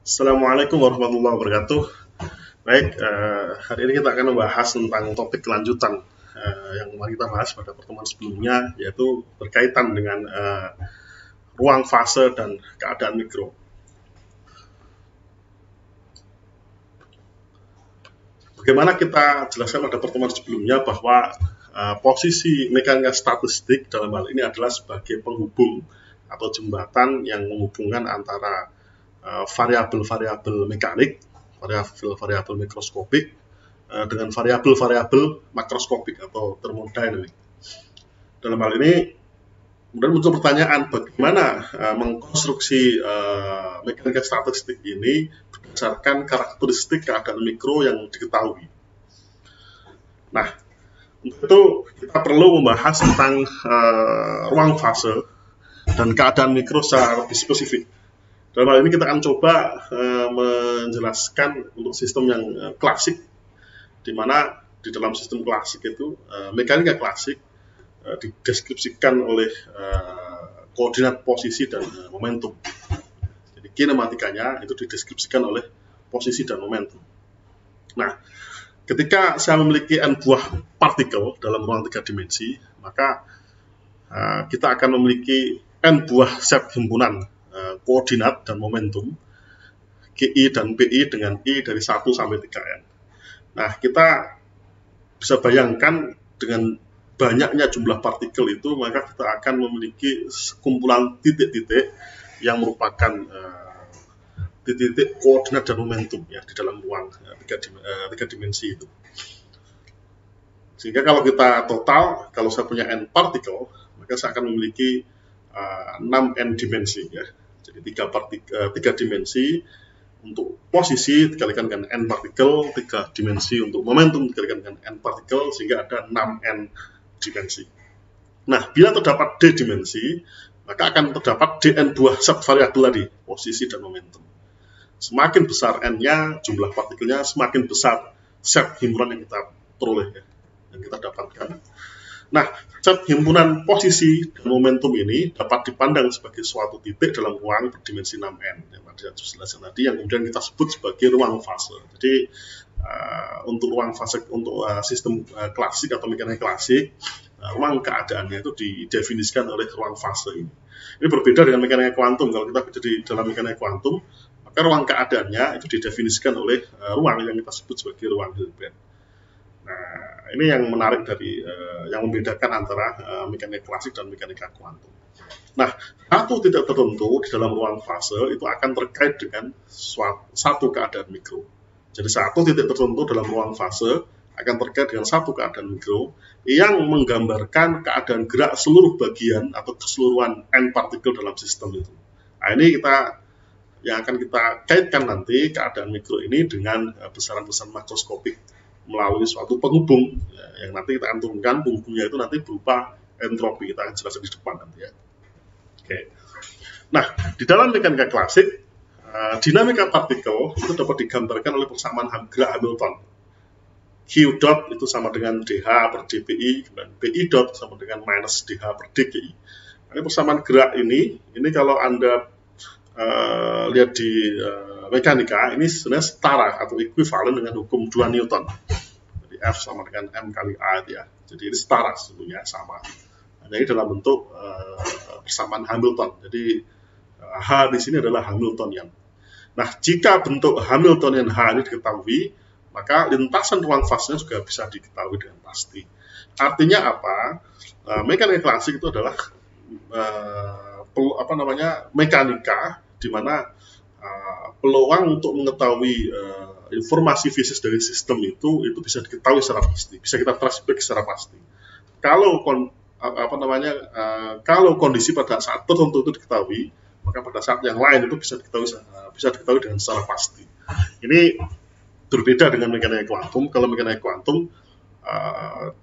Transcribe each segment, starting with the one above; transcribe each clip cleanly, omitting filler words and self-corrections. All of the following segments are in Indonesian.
Assalamualaikum warahmatullahi wabarakatuh. Baik, hari ini kita akan membahas tentang topik kelanjutan yang kemarin kita bahas pada pertemuan sebelumnya, yaitu berkaitan dengan ruang fase dan keadaan mikro. Bagaimana kita jelaskan pada pertemuan sebelumnya bahwa posisi mekanika statistik dalam hal ini adalah sebagai penghubung atau jembatan yang menghubungkan antara variabel-variabel mekanik, variabel-variabel mikroskopik dengan variabel-variabel makroskopik atau thermodynamic. Dalam hal ini kemudian muncul pertanyaan bagaimana mengkonstruksi mekanika statistik ini berdasarkan karakteristik keadaan mikro yang diketahui. Nah, untuk itu kita perlu membahas tentang ruang fase dan keadaan mikro secara lebih spesifik. Dalam hal ini kita akan coba menjelaskan untuk sistem yang klasik, di mana di dalam sistem klasik itu mekanika klasik dideskripsikan oleh koordinat posisi dan momentum. Jadi kinematikanya itu dideskripsikan oleh posisi dan momentum. Nah, ketika saya memiliki n buah partikel dalam ruang 3 dimensi, maka kita akan memiliki n buah set himpunan koordinat dan momentum GI dan PI dengan I dari 1 sampai 3N. Nah, kita bisa bayangkan dengan banyaknya jumlah partikel itu, maka kita akan memiliki sekumpulan titik-titik yang merupakan titik-titik koordinat dan momentum ya di dalam ruang 3 dimensi itu. Sehingga kalau kita total, kalau saya punya n partikel, maka saya akan memiliki 6n dimensi ya. Jadi 3 dimensi untuk posisi dikalikan dengan n partikel, 3 dimensi untuk momentum dikalikan dengan n partikel, sehingga ada 6n dimensi. Nah, bila terdapat d dimensi, maka akan terdapat dn buah set variabel tadi, posisi dan momentum. Semakin besar n-nya, jumlah partikelnya, semakin besar set himpunan yang kita peroleh ya, yang kita dapatkan. Nah, set himpunan posisi dan momentum ini dapat dipandang sebagai suatu titik dalam ruang berdimensi 6n yang tadi, yang kemudian kita sebut sebagai ruang fase. Jadi untuk ruang fase, untuk sistem klasik atau mekanika klasik, ruang keadaannya itu didefinisikan oleh ruang fase ini. Ini berbeda dengan mekanika kuantum. Kalau kita di dalam mekanika kuantum, maka ruang keadaannya itu didefinisikan oleh ruang yang kita sebut sebagai ruang Hilbert. Nah, ini yang menarik dari yang membedakan antara mekanika klasik dan mekanika kuantum. Nah, satu titik tertentu di dalam ruang fase itu akan terkait dengan satu keadaan mikro. Jadi satu titik tertentu dalam ruang fase akan terkait dengan satu keadaan mikro yang menggambarkan keadaan gerak seluruh bagian atau keseluruhan n partikel dalam sistem itu. Nah, ini yang akan kita kaitkan nanti keadaan mikro ini dengan besaran-besaran makroskopik melalui suatu penghubung yang nanti kita akan turunkan. Penghubungnya itu nanti berupa entropi, kita akan jelaskan di depan nanti ya. Oke. Nah, di dalam mekanika klasik, dinamika partikel itu dapat digambarkan oleh persamaan gerak Hamilton. Q dot itu sama dengan dH per dPi, dan PI dot sama dengan minus dH per dKi. Ini persamaan gerak ini kalau Anda lihat di mekanika, ini sebenarnya setara atau ekuivalen dengan hukum 2 Newton. Jadi F sama dengan M kali A ya. Jadi ini setara sesungguhnya, sama. Hanya ini dalam bentuk persamaan Hamilton. Jadi H di sini adalah Hamiltonian. Nah, jika bentuk Hamiltonian H ini diketahui, maka lintasan ruang fasenya juga bisa diketahui dengan pasti. Artinya apa? Mekanika klasik itu adalah mekanika di mana peluang untuk mengetahui informasi fisik dari sistem itu bisa diketahui secara pasti, bisa kita trace back secara pasti. Kalau kondisi pada saat tertentu itu diketahui, maka pada saat yang lain itu bisa diketahui dengan secara pasti. Ini berbeda dengan mekanika kuantum. Kalau mekanika kuantum,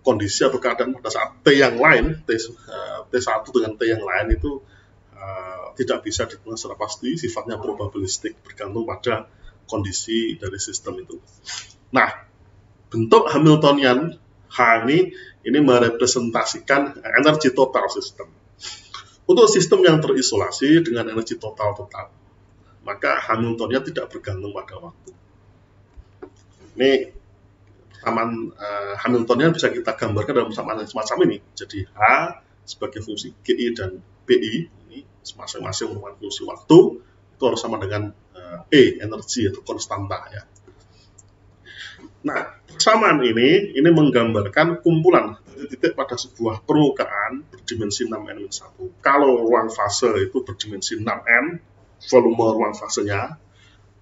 kondisi atau keadaan pada saat T yang lain, T1 dengan T yang lain itu tidak bisa ditentukan secara pasti, sifatnya probabilistik, bergantung pada kondisi dari sistem itu. Nah, bentuk Hamiltonian H ini merepresentasikan energi total sistem. Untuk sistem yang terisolasi dengan energi total tetap, maka Hamiltonnya tidak bergantung pada waktu. Ini persamaan Hamiltonnya bisa kita gambarkan dalam persamaan yang semacam ini. Jadi H sebagai fungsi GI dan BI, ini masing-masing merupakan fungsi waktu, itu harus sama dengan E, energi atau konstanta ya. Nah, persamaan ini menggambarkan kumpulan titik pada sebuah permukaan berdimensi 6n-1. Kalau ruang fase itu berdimensi 6n, volume ruang fasenya,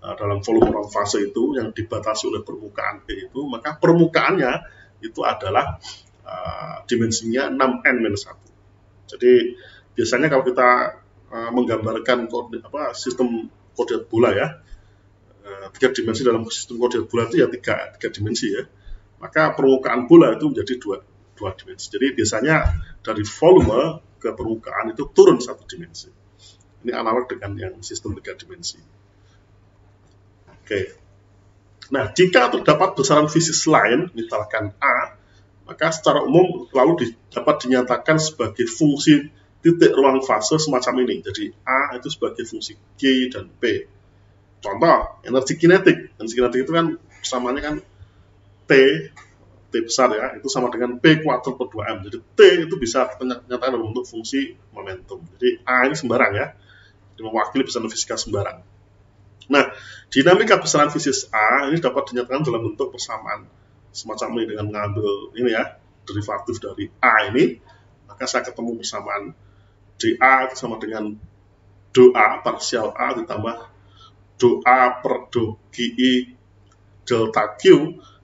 dalam volume ruang fase itu yang dibatasi oleh permukaan P itu, maka permukaannya itu adalah dimensinya 6n-1. Jadi biasanya kalau kita menggambarkan sistem koordinat bola ya, 3 dimensi dalam sistem koordinat bola itu ya 3 dimensi ya, maka permukaan bola itu menjadi 2 dimensi. Jadi biasanya dari volume ke permukaan itu turun 1 dimensi. Ini analog dengan yang sistem 3 dimensi. Oke. Nah, jika terdapat besaran fisis lain, misalkan A, maka secara umum selalu dapat dinyatakan sebagai fungsi titik ruang fase semacam ini. Jadi A itu sebagai fungsi G dan P. Contoh, energi kinetik. Energi kinetik itu kan persamaannya kan T besar ya, itu sama dengan P kuadrat per 2M. Jadi T itu bisa dinyatakan dalam bentuk fungsi momentum. Jadi A ini sembarang ya, mewakili besaran fisika sembarang. Nah, dinamika besaran fisis A ini dapat dinyatakan dalam bentuk persamaan semacam ini dengan mengambil ini ya, derivatif dari A ini, maka saya ketemu persamaan dA sama dengan dA parsial A ditambah dA per do GI delta Q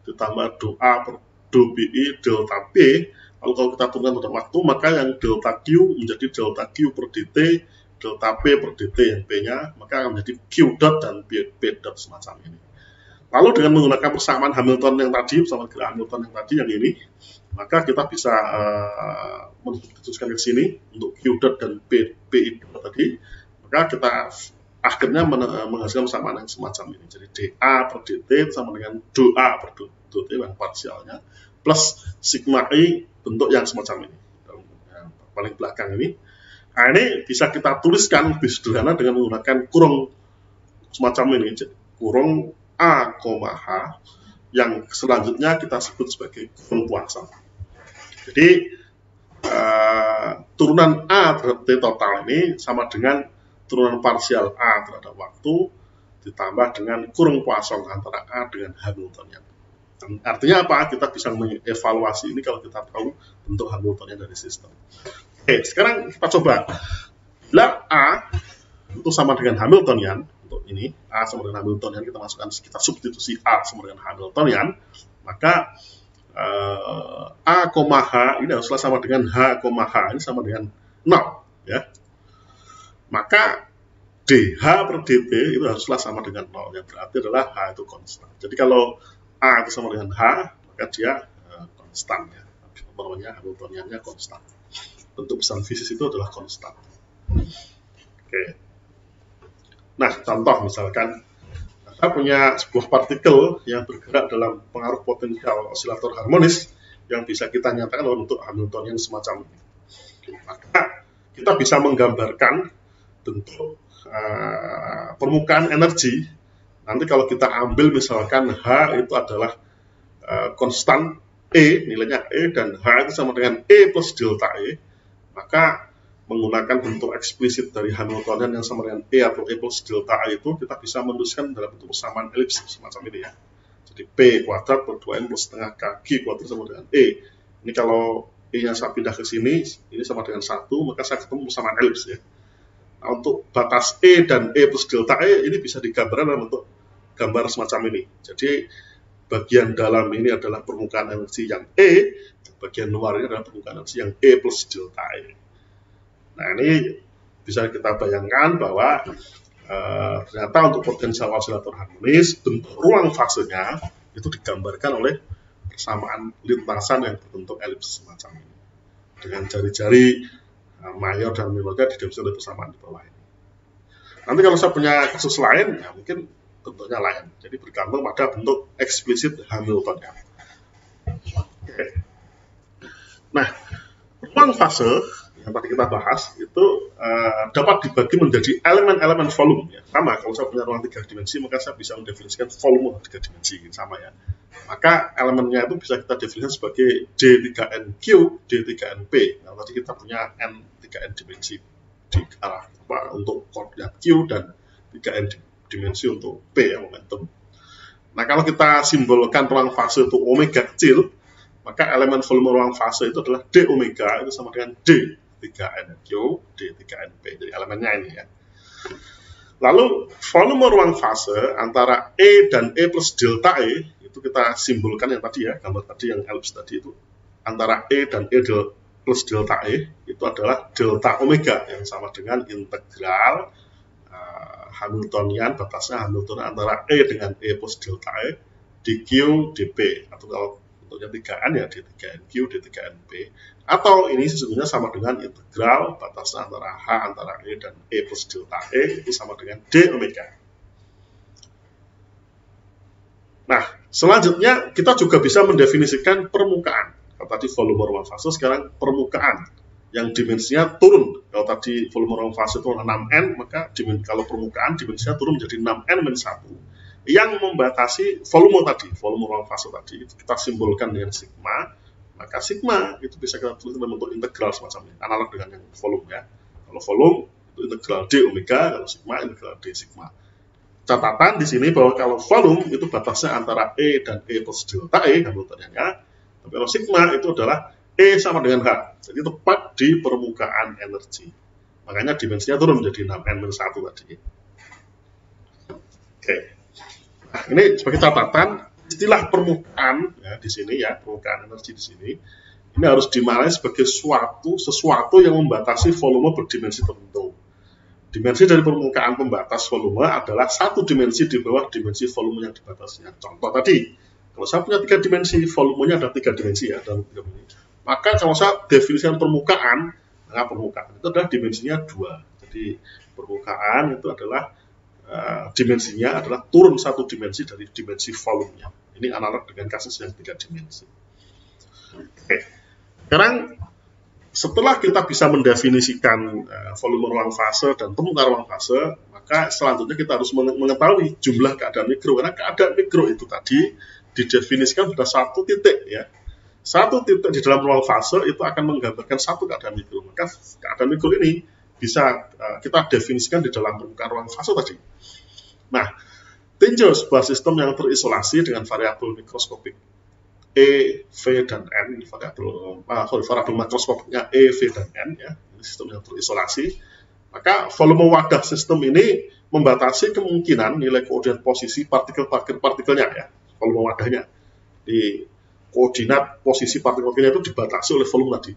ditambah dA per do BI delta P. Lalu kalau kita turunkan pada waktu, maka yang delta Q menjadi delta Q per dt, delta P per dt yang P-nya, maka akan menjadi Q dot dan P dot semacam ini. Lalu dengan menggunakan persamaan Hamilton yang tadi, persamaan gerak Hamilton yang tadi yang ini, maka kita bisa menuliskan ke sini untuk Q dot dan P dot tadi, maka kita akhirnya menghasilkan persamaan yang semacam ini. Jadi dA per dt sama dengan dA per dt yang parsialnya plus sigma I bentuk yang semacam ini, yang paling belakang ini. Nah, ini bisa kita tuliskan lebih sederhana dengan menggunakan kurung semacam ini, kurung A, H, yang selanjutnya kita sebut sebagai kurung puasa. Jadi turunan A terhadap T total ini sama dengan turunan parsial A terhadap waktu ditambah dengan kurung Poisson antara A dengan Hamiltonnya. Artinya apa? Kita bisa mengevaluasi ini kalau kita tahu bentuk Hamiltonnya dari sistem. Oke, sekarang kita coba. Bila A itu sama dengan Hamiltonian, untuk ini A sama dengan Hamiltonian, kita substitusi A sama dengan Hamiltonian, maka A, H ini haruslah sama dengan H, ini sama dengan 0 ya. Maka dH per dt itu haruslah sama dengan 0, yang berarti adalah H itu konstan. Jadi kalau A itu sama dengan H, maka dia konstan ya. Namanya Hamiltoniannya konstan. Bentuk besaran fisis itu adalah konstan. Oke. Nah, contoh misalkan kita punya sebuah partikel yang bergerak dalam pengaruh potensial osilator harmonis yang bisa kita nyatakan dalam bentuk Hamiltonian semacam ini. Maka kita bisa menggambarkan bentuk permukaan energi. Nanti kalau kita ambil misalkan H itu adalah konstan E, nilainya E, dan H itu sama dengan E plus delta E, maka menggunakan bentuk eksplisit dari Hamiltonian yang sama dengan E atau E plus delta E itu, kita bisa menuliskan dalam bentuk persamaan elips semacam ini ya. Jadi P kuadrat per 2N plus setengah kg kuadrat sama dengan E. Ini kalau E-nya saya pindah ke sini, ini sama dengan 1, maka saya ketemu persamaan elips ya. Nah, untuk batas E dan E plus delta E ini bisa digambarkan dalam bentuk gambar semacam ini. Jadi bagian dalam ini adalah permukaan energi yang E, bagian luar ini adalah permukaan energi yang E plus delta E. Nah, ini bisa kita bayangkan bahwa ternyata untuk potensial osilator harmonis, bentuk ruang fasenya itu digambarkan oleh persamaan lintasan yang berbentuk elips semacam ini. Dengan jari-jari mayor dan minornya didefinisikan oleh persamaan di bawah ini. Nanti kalau saya punya kasus lain, ya mungkin bentuknya lain. Jadi bergantung pada bentuk eksplisit Hamiltonnya. Oke. Nah, ruang fase yang tadi kita bahas itu dapat dibagi menjadi elemen-elemen volume ya. Sama, kalau saya punya ruang 3 dimensi maka saya bisa mendefinisikan volume 3 dimensi, sama ya. Maka elemennya itu bisa kita definisikan sebagai D3NQ, D3NP. Nah, tadi kita punya N3N dimensi di arah untuk koordinat Q dan 3N dimensi untuk P ya, momentum. Nah, kalau kita simbolkan ruang fase itu omega kecil, maka elemen volume ruang fase itu adalah D omega, itu sama dengan D3NQ, D3NP. Jadi elemennya ini ya. Lalu volume ruang fase antara E dan E plus delta E, itu kita simbolkan yang tadi ya, gambar tadi yang elips tadi itu, antara E dan E plus delta E, itu adalah delta omega, yang sama dengan integral Hamiltonian, batasnya Hamiltonian antara E dengan E plus delta E, dQ dP, atau kalau bentuknya 3N ya D3NQ, D3NP, atau ini sesungguhnya sama dengan integral batasnya antara H antara E dan E plus delta E, itu sama dengan D omega. Nah, selanjutnya kita juga bisa mendefinisikan permukaan. Kalau tadi volume ruang fase, sekarang permukaan yang dimensinya turun. Kalau tadi volume ruang fase itu 6N, maka kalau permukaan dimensinya turun menjadi 6N-1. Yang membatasi volume tadi, volume ruang fase tadi, itu kita simbolkan dengan sigma. Maka sigma itu bisa kita tulis dalam bentuk integral semacamnya, analog dengan yang volume ya. Kalau volume itu integral D omega, kalau sigma integral D sigma. Catatan di sini bahwa kalau volume itu batasnya antara E dan E plus delta E, Hamiltoniannya. Tapi kalau sigma itu adalah E sama dengan H, jadi tepat di permukaan energi. Makanya dimensinya turun menjadi 6N-1 tadi. Oke. Nah, ini sebagai catatan, istilah permukaan ya, di sini ya, permukaan energi di sini, ini harus dimaknai sebagai sesuatu yang membatasi volume berdimensi tertentu. Dimensi dari permukaan pembatas volume adalah satu dimensi di bawah dimensi volume yang dibatasnya. Contoh tadi, kalau saya punya 3 dimensi, volumenya ada 3 dimensi ya, dalam 3 dimensi. Maka kalau saya definisikan permukaan, maka permukaan itu adalah dimensinya 2. Jadi permukaan itu adalah dimensinya adalah turun 1 dimensi dari dimensi volumenya. Ini analog dengan kasus yang 3 dimensi. Oke. Sekarang setelah kita bisa mendefinisikan volume ruang fase dan permukaan ruang fase, maka selanjutnya kita harus mengetahui jumlah keadaan mikro. Karena keadaan mikro itu tadi didefinisikan pada satu titik ya. Satu titik di dalam ruang fase itu akan menggambarkan satu keadaan mikro. Maka keadaan mikro ini bisa kita definisikan di dalam permukaan ruang fase tadi. Nah, tinjau sebuah sistem yang terisolasi dengan variabel mikroskopik E, V, dan N, ini variabel makroskopiknya E, V, dan N ya, ini sistem yang terisolasi. Maka volume wadah sistem ini membatasi kemungkinan nilai koordinat posisi partikelnya ya, volume wadahnya. Di koordinat posisi partikelnya itu dibatasi oleh volume tadi.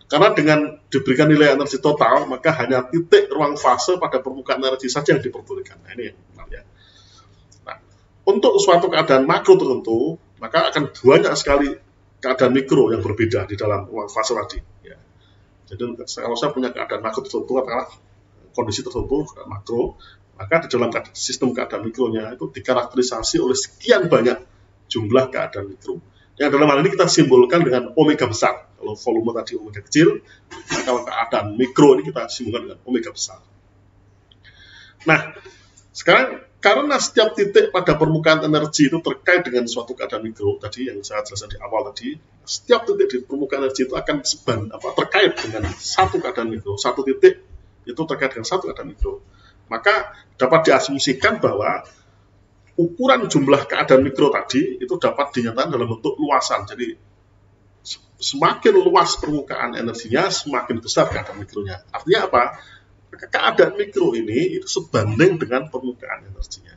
Karena dengan diberikan nilai energi total, maka hanya titik ruang fase pada permukaan energi saja yang diperbolehkan. Nah, ini yang benar ya. Nah, untuk suatu keadaan makro tertentu, maka akan banyak sekali keadaan mikro yang berbeda di dalam ruang fase tadi. Ya. Jadi kalau saya punya keadaan makro tertentu, katakanlah kondisi tertentu makro, maka di dalam sistem keadaan mikronya itu dikarakterisasi oleh sekian banyak jumlah keadaan mikro. Yang dalam hal ini kita simbolkan dengan omega besar. Kalau volume tadi omega kecil, maka kalau keadaan mikro ini kita simbolkan dengan omega besar. Nah, sekarang karena setiap titik pada permukaan energi itu terkait dengan suatu keadaan mikro tadi yang saya jelaskan di awal tadi, setiap titik di permukaan energi itu akan terkait dengan satu keadaan mikro. Satu titik itu terkait dengan satu keadaan mikro. Maka dapat diasumsikan bahwa ukuran jumlah keadaan mikro tadi itu dapat dinyatakan dalam bentuk luasan. Jadi semakin luas permukaan energinya, semakin besar keadaan mikronya. Artinya apa? Keadaan mikro ini itu sebanding dengan permukaan energinya.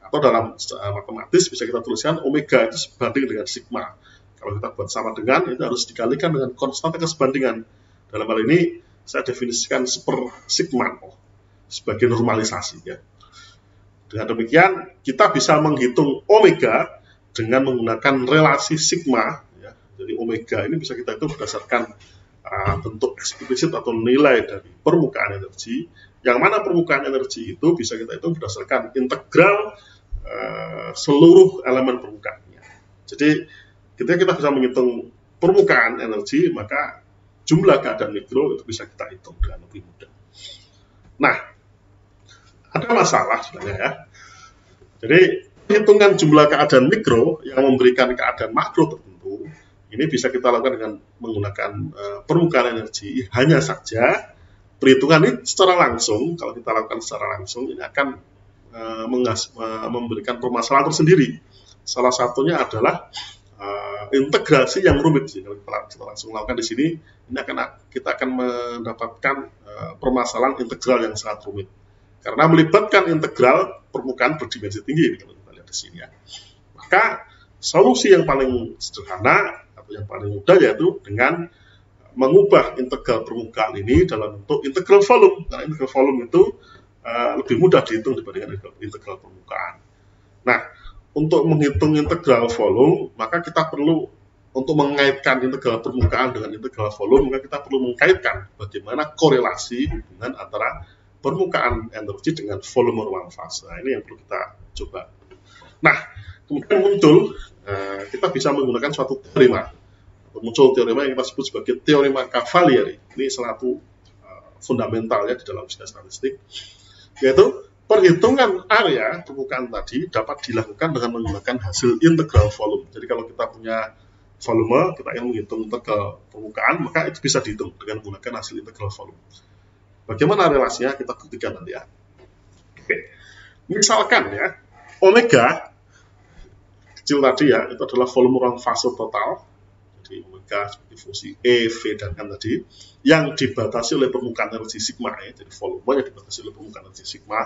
Atau dalam matematis bisa kita tuliskan omega itu sebanding dengan sigma. Kalau kita buat sama dengan, itu harus dikalikan dengan konstanta kesebandingan. Dalam hal ini saya definisikan per sigma sebagai normalisasi ya. Dengan demikian, kita bisa menghitung omega dengan menggunakan relasi sigma. Ya. Jadi omega ini bisa kita hitung berdasarkan bentuk eksplisit atau nilai dari permukaan energi. Yang mana permukaan energi itu bisa kita hitung berdasarkan integral seluruh elemen permukaannya. Jadi, ketika kita bisa menghitung permukaan energi, maka jumlah keadaan mikro itu bisa kita hitung dengan lebih mudah. Nah, ada masalah sebenarnya ya. Jadi hitungan jumlah keadaan mikro yang memberikan keadaan makro tertentu ini bisa kita lakukan dengan menggunakan permukaan energi. Hanya saja perhitungan ini secara langsung, kalau kita lakukan secara langsung ini akan memberikan permasalahan tersendiri. Salah satunya adalah integrasi yang rumit. Kalau kita langsung lakukan di sini, ini kita akan mendapatkan permasalahan integral yang sangat rumit. Karena melibatkan integral permukaan berdimensi tinggi, kalau kita lihat di sini ya. Maka solusi yang paling sederhana atau yang paling mudah yaitu dengan mengubah integral permukaan ini dalam bentuk integral volume. Karena integral volume itu lebih mudah dihitung dibandingkan integral permukaan. Nah, untuk menghitung integral volume, maka kita perlu untuk mengaitkan integral permukaan dengan integral volume, maka kita perlu mengkaitkan bagaimana korelasi hubungan antara permukaan energi dengan volume ruang fase. Nah, ini yang perlu kita coba. Nah, kemudian muncul, kita bisa menggunakan suatu teorema. Muncul teorema yang kita sebut sebagai teorema Cavalieri. Ini salah satu fundamentalnya di dalam fisika statistik, yaitu perhitungan area permukaan tadi dapat dilakukan dengan menggunakan hasil integral volume. Jadi kalau kita punya volume, kita ingin menghitung integral permukaan, maka itu bisa dihitung dengan menggunakan hasil integral volume. Bagaimana relasinya kita buktikan nanti ya. Oke. Misalkan ya, omega kecil tadi ya, itu adalah volume ruang fase total. Jadi omega sebagai fungsi E, V, dan M tadi, yang dibatasi oleh permukaan energi sigma ya. Jadi volume yang dibatasi oleh permukaan energi sigma.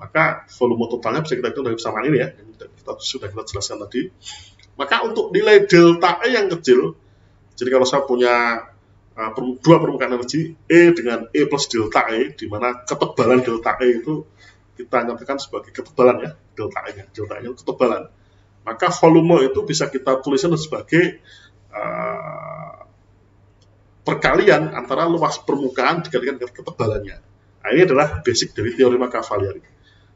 Maka volume totalnya bisa kita hitung dari persamaan ini ya, yang sudah kita jelaskan tadi. Maka untuk nilai delta E yang kecil, jadi kalau saya punya dua permukaan energi E dengan E plus delta E, di mana ketebalan delta E itu kita nyatakan sebagai ketebalan ya, delta E-nya itu ketebalan. Maka volume itu bisa kita tuliskan sebagai perkalian antara luas permukaan dikalikan dengan ketebalannya. Nah, ini adalah basic dari teorema Cavalieri.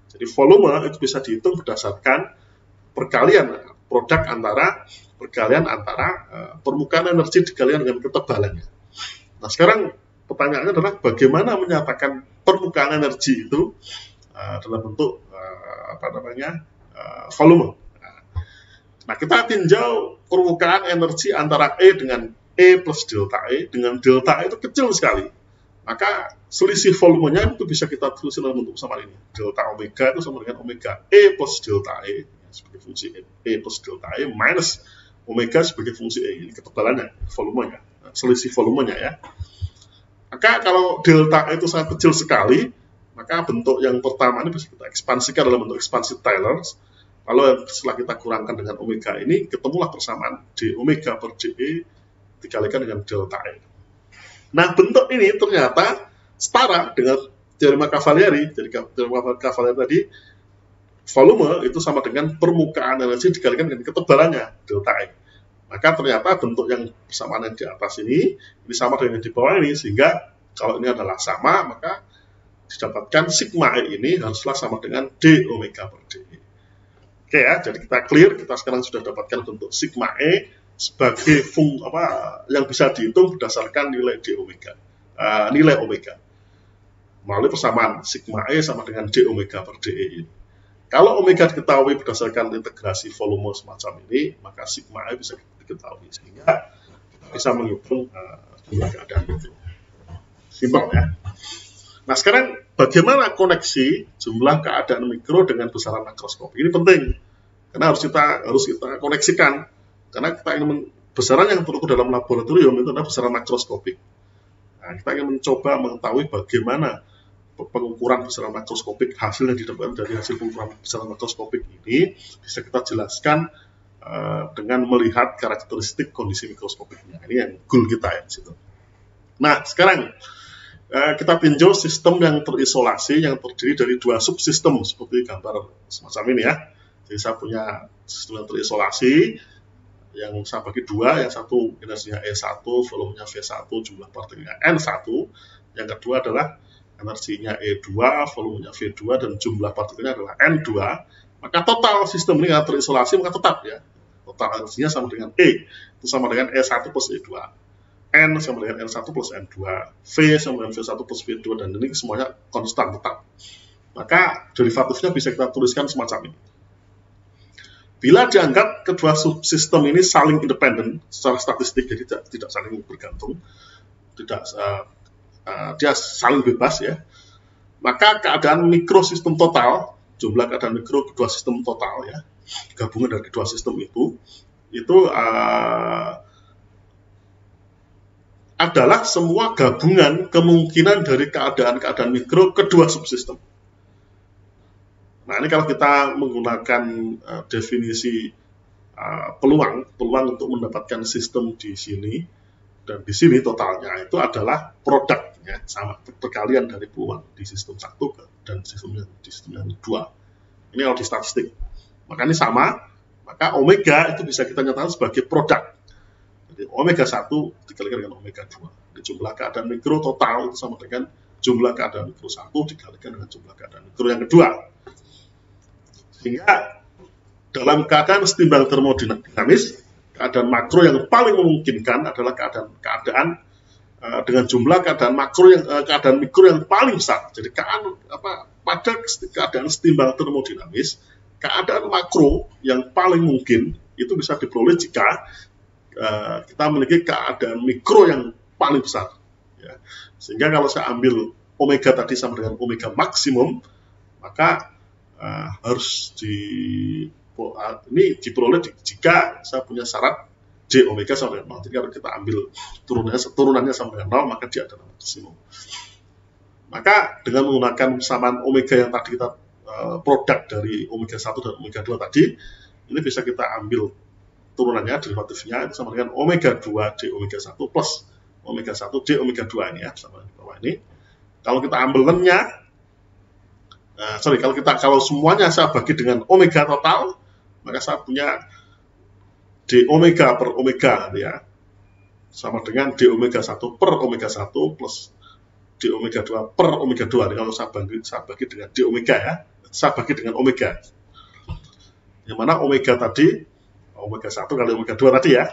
Jadi volume itu bisa dihitung berdasarkan produk antara permukaan energi dikalikan dengan ketebalannya. Nah, sekarang pertanyaannya adalah bagaimana menyatakan permukaan energi itu dalam bentuk volume. Nah, kita tinjau permukaan energi antara E dengan E plus delta E, dengan delta E itu kecil sekali. Maka selisih volumenya itu bisa kita tulis dalam bentuk sama ini. Delta omega itu sama dengan omega E plus delta E sebagai fungsi E plus delta E minus omega sebagai fungsi E. Ini ketebalannya, volumenya, selisih volumenya ya. Maka kalau delta itu sangat kecil sekali, maka bentuk yang pertama ini bisa kita ekspansikan dalam bentuk ekspansi Taylor. Lalu setelah kita kurangkan dengan omega ini, ketemulah persamaan d omega per dE dikalikan dengan delta E. Nah, bentuk ini ternyata setara dengan teorema Cavalieri. Jadi teorema Cavalieri tadi, volume itu sama dengan permukaan energi dikalikan dengan ketebalannya, delta E. Maka ternyata bentuk yang persamaan yang di atas ini sama dengan yang di bawah ini, sehingga kalau ini adalah sama, maka didapatkan sigma E ini haruslah sama dengan d omega per dE. Oke ya, jadi kita clear, kita sekarang sudah dapatkan bentuk sigma E sebagai yang bisa dihitung berdasarkan nilai d omega, nilai omega melalui persamaan sigma E sama dengan d omega per dE ini. Kalau omega diketahui berdasarkan integrasi volume semacam ini, maka sigma E bisa diketahui sehingga kita bisa menghitung jumlah keadaan itu. Simpel ya. Nah, sekarang bagaimana koneksi jumlah keadaan mikro dengan besaran makroskopik? Ini penting, karena harus kita koneksikan. Karena kita ingin besaran yang terukur dalam laboratorium itu adalah besaran makroskopik. Nah, kita ingin mencoba mengetahui bagaimana pengukuran besaran makroskopik, hasil yang didapatkan dari hasil pengukuran besaran makroskopik ini bisa kita jelaskan dengan melihat karakteristik kondisi mikroskopiknya. Ini yang goal kita ya di situ. Nah, sekarang kita tinjau sistem yang terisolasi yang terdiri dari dua subsistem seperti gambar semacam ini ya. Jadi saya punya sistem yang terisolasi yang saya bagi dua, yang satu energinya E1, volumenya V1, jumlah partikelnya N1, yang kedua adalah energinya E2, volumenya V2 dan jumlah partikelnya adalah N2. Maka total sistem ini yang terisolasi maka tetap ya. Total energinya sama dengan E, itu sama dengan E1 plus E2. N sama dengan N1 plus N2, V sama dengan V1 plus V2, dan ini semuanya konstan tetap. Maka derivatifnya bisa kita tuliskan semacam ini. Bila dianggap kedua subsistem ini saling independen secara statistik, jadi tidak saling bergantung, dia saling bebas ya, maka keadaan mikrosistem total, jumlah keadaan mikro kedua sistem total ya, gabungan dari kedua sistem itu adalah semua gabungan kemungkinan dari keadaan-keadaan mikro kedua subsistem. Nah, ini kalau kita menggunakan definisi peluang untuk mendapatkan sistem di sini dan di sini totalnya itu adalah produk ya, sama perkalian dari peluang di sistem 1 dan di sistem yang 2. Ini kalau di statistik. Maka ini sama, maka omega itu bisa kita nyatakan sebagai produk. Jadi omega 1 dikalikan dengan omega 2. Jadi jumlah keadaan mikro total itu sama dengan jumlah keadaan mikro 1 dikalikan dengan jumlah keadaan mikro yang kedua. Sehingga dalam keadaan setimbang termodinamis, keadaan makro yang paling memungkinkan adalah keadaan dengan jumlah keadaan mikro yang paling besar. Jadi pada keadaan setimbang termodinamis, keadaan makro yang paling mungkin itu bisa diperoleh jika kita memiliki keadaan mikro yang paling besar. Ya. Sehingga kalau saya ambil omega tadi sama dengan omega maksimum, maka harus ini diperoleh jika saya punya syarat D omega sama dengan 0. Jadi kalau kita ambil turunannya sama dengan 0, maka dia adalah maksimum. Maka dengan menggunakan persamaan omega yang tadi kita produk dari omega 1 dan omega 2 tadi, ini bisa kita ambil turunannya, derivatifnya itu sama dengan omega 2 D omega 1 plus omega 1 D omega 2 ini ya, sama di bawah ini. Kalau kita ambil lennya, kalau semuanya saya bagi dengan omega total, maka saya punya D omega per omega ya, sama dengan D omega 1 per omega 1 plus D omega 2 per omega 2. Ini kalau saya bagi dengan D omega ya, saya bagi dengan omega. Yang mana omega tadi, omega 1 kali omega 2 tadi ya.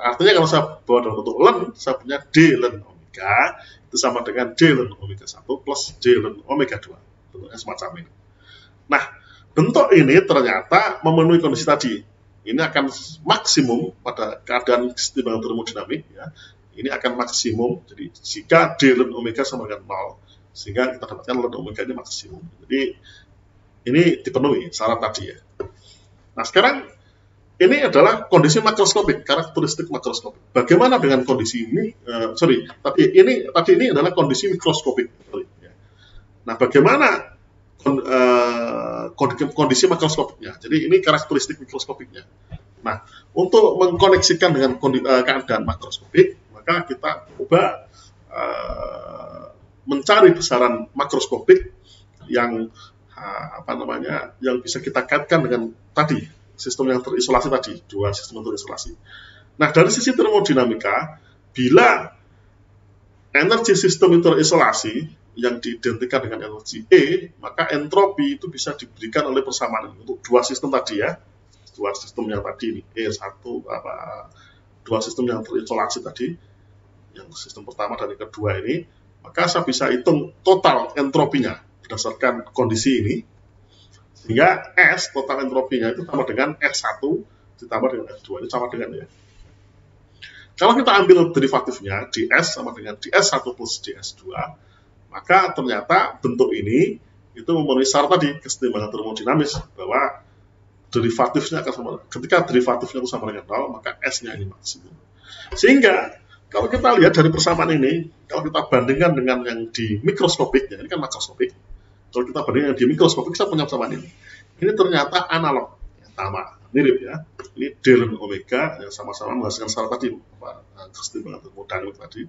Artinya kalau saya bawa dalam bentuk len, saya punya D len omega, itu sama dengan D len omega 1 plus D len omega 2. Bentuknya semacam ini. Nah, bentuk ini ternyata memenuhi kondisi tadi. Ini akan maksimum pada keadaan kesetimbangan termodinamik ya. Ini akan maksimum, jadi jika D len omega sama dengan 0, sehingga kita dapatkan len omega ini maksimum. Jadi ini dipenuhi syarat tadi ya. Nah, sekarang ini adalah kondisi makroskopik, karakteristik makroskopik. Bagaimana dengan kondisi ini? Tadi ini adalah kondisi mikroskopik. Nah, bagaimana kondisi makroskopiknya? Jadi ini karakteristik mikroskopiknya. Nah, untuk mengkoneksikan dengan keadaan makroskopik, maka kita coba mencari besaran makroskopik yang yang bisa kita kaitkan dengan tadi sistem yang terisolasi tadi, dua sistem yang terisolasi. Nah, dari sisi termodinamika, bila energi sistem yang terisolasi yang diidentikan dengan energi E, maka entropi itu bisa diberikan oleh persamaan untuk dua sistem tadi ya, dua sistem yang tadi ini E1 dua sistem yang terisolasi tadi, yang sistem pertama dan yang kedua ini, maka saya bisa hitung total entropinya berdasarkan kondisi ini. Sehingga S, total entropinya itu sama dengan S1 ditambah dengan S2. Ini sama dengan ya. Kalau kita ambil derivatifnya, ds sama dengan ds1 plus ds2, maka ternyata bentuk ini itu memenuhi syarat tadi, kesetimbangan termodinamis, bahwa derivatifnya akan sama. Ketika derivatifnya itu sama dengan 0, maka S-nya ini maksimum. Sehingga, kalau kita lihat dari persamaan ini, kalau kita bandingkan dengan yang di mikroskopik, ya, ini kan makroskopik, kalau kita bandingkan di mikroskopik, kita punya persamaan ini. Ini ternyata analog, ya, sama, mirip ya. Ini D len omega, yang sama-sama menghasilkan syarat tadi, kesetimbangan termodinamis tadi.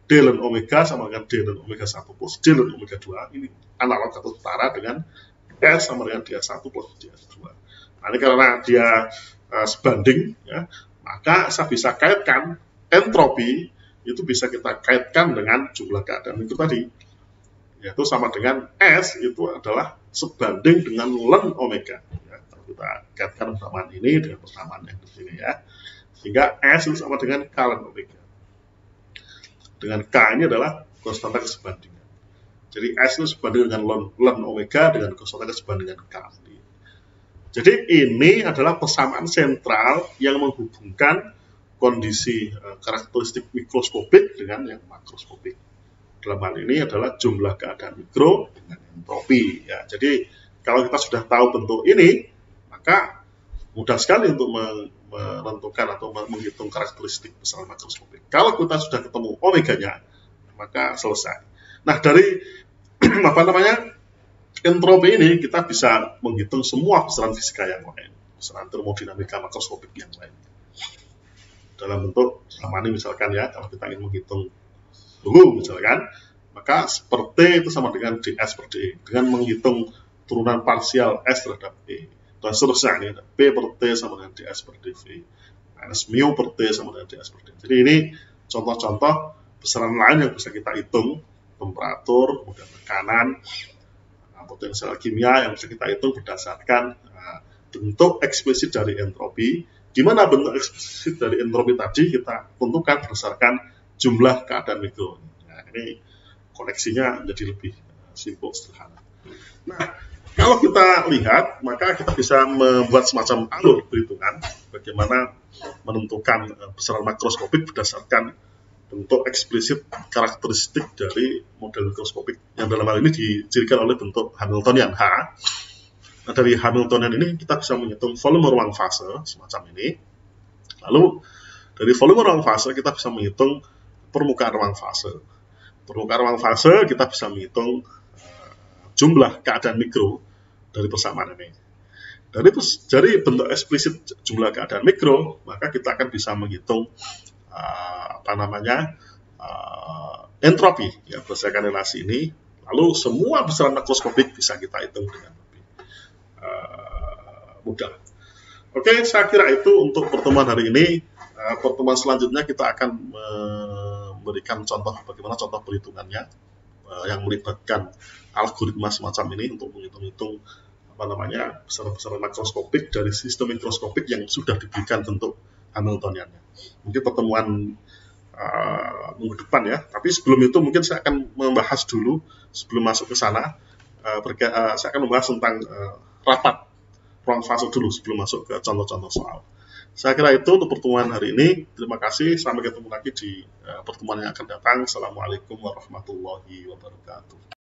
D len omega sama dengan D len omega 1 plus D len omega 2. Ini analog atau setara dengan S sama dengan D1 plus D2. Nah, ini karena dia sebanding, ya, maka saya bisa kaitkan entropi, itu bisa kita kaitkan dengan jumlah keadaan itu tadi. Yaitu sama dengan S itu adalah sebanding dengan len omega. Ya, kalau kita kaitkan persamaan ini dengan persamaan yang di sini ya, sehingga S itu sama dengan K len omega. dengan K ini adalah konstanta kesebandingan. Jadi S itu sebanding dengan ln omega dengan konstanta kesebandingan K. Jadi ini adalah persamaan sentral yang menghubungkan kondisi karakteristik mikroskopik dengan yang makroskopik. Dalam hal ini adalah jumlah keadaan mikro dengan entropi. Ya, jadi kalau kita sudah tahu bentuk ini, maka mudah sekali untuk menentukan atau menghitung karakteristik besaran makroskopik. Kalau kita sudah ketemu omeganya, maka selesai. Nah, dari entropi ini kita bisa menghitung semua besaran fisika yang lain, besaran termodinamika makroskopik yang lain. Dalam bentuk selama ini misalkan ya, kalau kita ingin menghitung suhu misalkan, maka per T itu sama dengan dS per dE. Dengan menghitung turunan parsial S terhadap E. Dan seterusnya ini, P per T sama dengan dS per dV. Minus mu per T sama dengan dS per dV. Jadi ini contoh-contoh besaran lain yang bisa kita hitung. Temperatur, kemudian tekanan, potensial kimia yang bisa kita hitung berdasarkan bentuk eksplisit dari entropi. Di mana bentuk eksplisit dari entropi tadi kita tentukan berdasarkan jumlah keadaan mikro. Nah, ini koneksinya menjadi lebih simpel, sederhana. Nah, kalau kita lihat, maka kita bisa membuat semacam alur perhitungan bagaimana menentukan besaran makroskopik berdasarkan bentuk eksplisit karakteristik dari model mikroskopik yang dalam hal ini dicirikan oleh bentuk Hamiltonian H. Nah, dari Hamiltonian ini kita bisa menghitung volume ruang fase semacam ini. Lalu dari volume ruang fase kita bisa menghitung permukaan ruang fase. Permukaan ruang fase kita bisa menghitung jumlah keadaan mikro dari persamaan ini. Dari bentuk eksplisit jumlah keadaan mikro, maka kita akan bisa menghitung entropi ya berdasarkan relasi ini. Lalu semua besaran makroskopik bisa kita hitung dengan lebih mudah. Oke, saya kira itu untuk pertemuan hari ini. Pertemuan selanjutnya kita akan memberikan contoh bagaimana contoh perhitungannya yang melibatkan algoritma semacam ini untuk menghitung-hitung besaran-besaran makroskopik dari sistem mikroskopik yang sudah diberikan bentuk Hamiltoniannya. Mungkin pertemuan minggu depan ya. Tapi sebelum itu mungkin saya akan membahas dulu sebelum masuk ke sana. Saya akan membahas tentang rapat ruang fase dulu sebelum masuk ke contoh-contoh soal. Saya kira itu untuk pertemuan hari ini. Terima kasih. Sampai ketemu lagi di pertemuan yang akan datang. Assalamualaikum warahmatullahi wabarakatuh.